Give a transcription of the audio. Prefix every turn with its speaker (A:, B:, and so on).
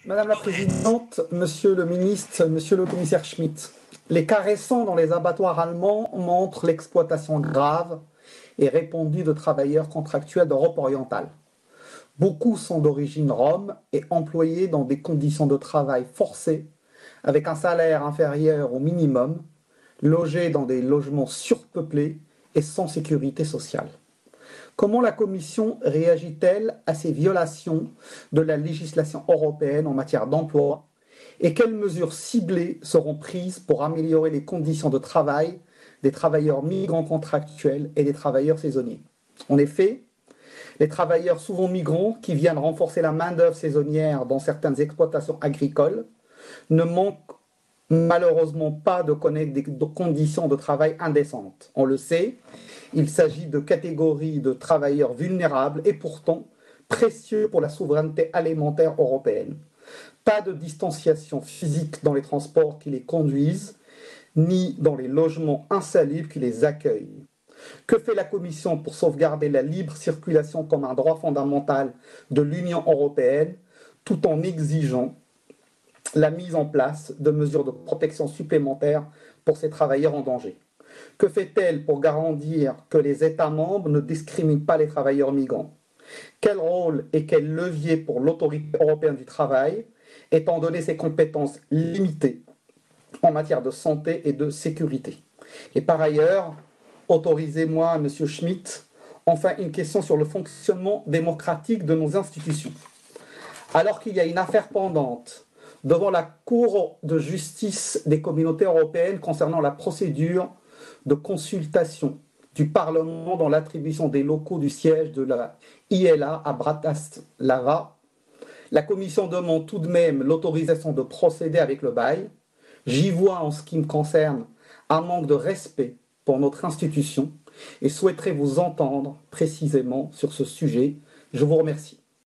A: Madame la Présidente, Monsieur le Ministre, Monsieur le Commissaire Schmitt, les cas récents dans les abattoirs allemands montrent l'exploitation grave et répandue de travailleurs contractuels d'Europe orientale. Beaucoup sont d'origine rome et employés dans des conditions de travail forcées, avec un salaire inférieur au minimum, logés dans des logements surpeuplés et sans sécurité sociale. Comment la Commission réagit-elle à ces violations de la législation européenne en matière d'emploi et quelles mesures ciblées seront prises pour améliorer les conditions de travail des travailleurs migrants contractuels et des travailleurs saisonniers? En effet, les travailleurs souvent migrants qui viennent renforcer la main-d'œuvre saisonnière dans certaines exploitations agricoles ne manquent malheureusement pas de connaître des conditions de travail indécentes. On le sait, il s'agit de catégories de travailleurs vulnérables et pourtant précieux pour la souveraineté alimentaire européenne. Pas de distanciation physique dans les transports qui les conduisent, ni dans les logements insalubres qui les accueillent. Que fait la Commission pour sauvegarder la libre circulation comme un droit fondamental de l'Union européenne, tout en exigeant la mise en place de mesures de protection supplémentaires pour ces travailleurs en danger? Que fait-elle pour garantir que les États membres ne discriminent pas les travailleurs migrants? Quel rôle et quel levier pour l'autorité européenne du travail, étant donné ses compétences limitées en matière de santé et de sécurité? Et par ailleurs, autorisez-moi, Monsieur Schmitt, enfin une question sur le fonctionnement démocratique de nos institutions. Alors qu'il y a une affaire pendante devant la Cour de justice des communautés européennes concernant la procédure de consultation du Parlement dans l'attribution des locaux du siège de la ILA à Bratislava, la Commission demande tout de même l'autorisation de procéder avec le bail. J'y vois, en ce qui me concerne, un manque de respect pour notre institution et souhaiterais vous entendre précisément sur ce sujet. Je vous remercie.